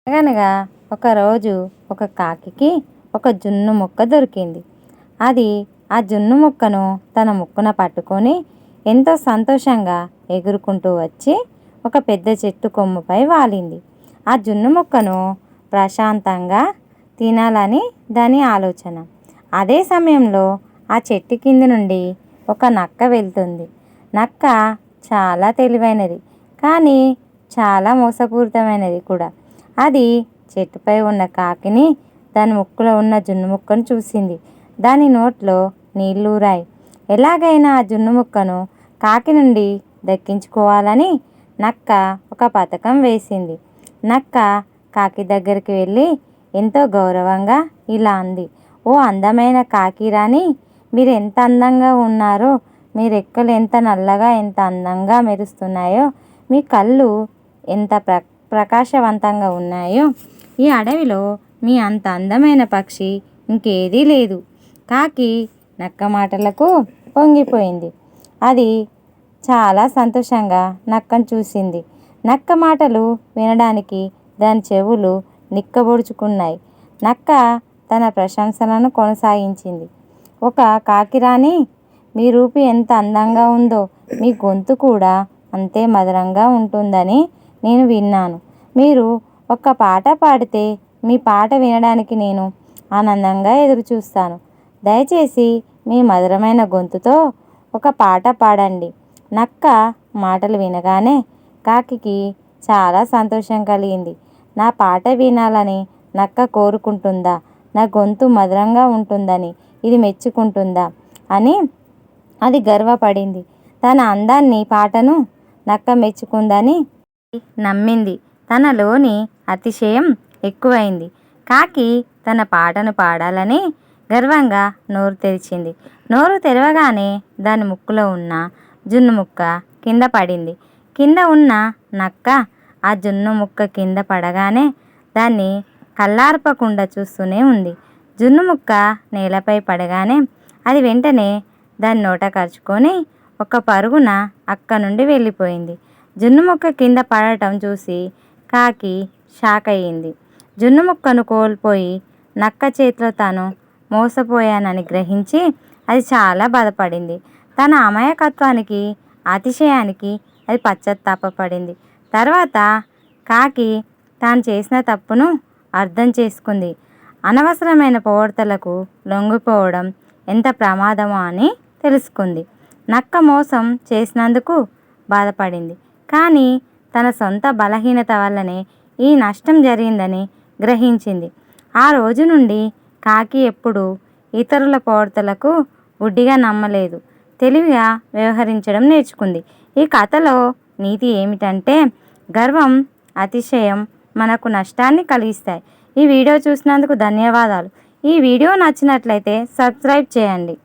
అనగనగా ఒకరోజు ఒక కాకికి ఒక జున్ను ముక్క దొరికింది. అది ఆ జున్ను ముక్కను తన ముక్కున పట్టుకొని ఎంతో సంతోషంగా ఎగురుకుంటూ వచ్చి ఒక పెద్ద చెట్టు కొమ్ముపై వాలింది. ఆ జున్ను ముక్కను ప్రశాంతంగా తినాలని దాని ఆలోచన. అదే సమయంలో ఆ చెట్టు కింద నుండి ఒక నక్క వెళ్తుంది. నక్క చాలా తెలివైనది, కానీ చాలా మోసపూరితమైనది కూడా. అది చెట్టుపై ఉన్న కాకిని, దాని ముక్కులో ఉన్న జున్ను ముక్కను చూసింది. దాని నోట్లో నీళ్లూరాయి. ఎలాగైనా ఆ జున్ను ముక్కను కాకి నుండి దక్కించుకోవాలని నక్క ఒక పథకం వేసింది. నక్క కాకి దగ్గరికి వెళ్ళి ఎంతో గౌరవంగా ఇలా అంది: "ఓ అందమైన కాకి రాణి, మీరు ఎంత అందంగా ఉన్నారో, మీ రెక్కలు ఎంత నల్లగా ఎంత అందంగా మెరుస్తున్నాయో, మీ కళ్ళు ఎంత ప్రకాశవంతంగా ఉన్నాయో, ఈ అడవిలో మీ అంత అందమైన పక్షి ఇంకేదీ లేదు." కాకి నక్క మాటలకు పొంగిపోయింది. అది చాలా సంతోషంగా నక్కను చూసింది. నక్క మాటలు వినడానికి దాని చెవులు నిక్కబొడుచుకున్నాయి. నక్క తన ప్రశంసలను కొనసాగించింది: "ఒక కాకిరాణి, మీ రూపు ఎంత అందంగా ఉందో, మీ గొంతు కూడా అంతే మధురంగా ఉంటుందని నేను విన్నాను. మీరు ఒక్క పాట పాడితే మీ పాట వినడానికి నేను ఆనందంగా ఎదురుచూస్తాను. దయచేసి మీ మధురమైన గొంతుతో ఒక పాట పాడండి." నక్క మాటలు వినగానే కాకికి చాలా సంతోషం కలిగింది. నా పాట వినాలని నక్క కోరుకుంటుందా? నా గొంతు మధురంగా ఉంటుందని ఇది మెచ్చుకుంటుందా అని అది గర్వపడింది. తన అందాన్ని, పాటను నక్క మెచ్చుకుందని నమ్మింది. తనలోని అతిశయం ఎక్కువైంది. కాకి తన పాటను పాడాలని గర్వంగా నోరు తెరిచింది. నోరు తెరవగానే దాని ముక్కులో ఉన్న జున్ను ముక్క కింద పడింది. కింద ఉన్న నక్క ఆ జున్ను ముక్క కింద పడగానే దాన్ని కళ్ళార్పకుండా చూస్తూనే ఉంది. జున్ను ముక్క నేలపై పడగానే అది వెంటనే దాని నోట కరుచుకొని ఒక పరుగున అక్క నుండి వెళ్ళిపోయింది. జున్ను ముక్క కింద పడటం చూసి కాకి షాక్ అయ్యింది. జున్ను ముక్కను కోల్పోయి నక్క చేతిలో తాను మోసపోయానని గ్రహించి అది చాలా బాధపడింది. తన అమాయకత్వానికి, అతిశయానికి అది పశ్చాత్తాపపడింది. తర్వాత కాకి తాను చేసిన తప్పును అర్థం చేసుకుంది. అనవసరమైన పొగడ్తలకు లొంగిపోవడం ఎంత ప్రమాదమో అని తెలుసుకుంది. నక్క మోసం చేసినందుకు బాధపడింది, కానీ తన సొంత బలహీనత వల్లనే ఈ నష్టం జరిగిందని గ్రహించింది. ఆ రోజు నుండి కాకి ఎప్పుడూ ఇతరుల పొగడ్తలకు గుడ్డిగా నమ్మలేదు, తెలివిగా వ్యవహరించడం నేర్చుకుంది. ఈ కథలో నీతి ఏమిటంటే, గర్వం, అతిశయం మనకు నష్టాన్ని కలిగిస్తాయి. ఈ వీడియో చూసినందుకు ధన్యవాదాలు. ఈ వీడియో నచ్చినట్లయితే సబ్స్క్రైబ్ చేయండి.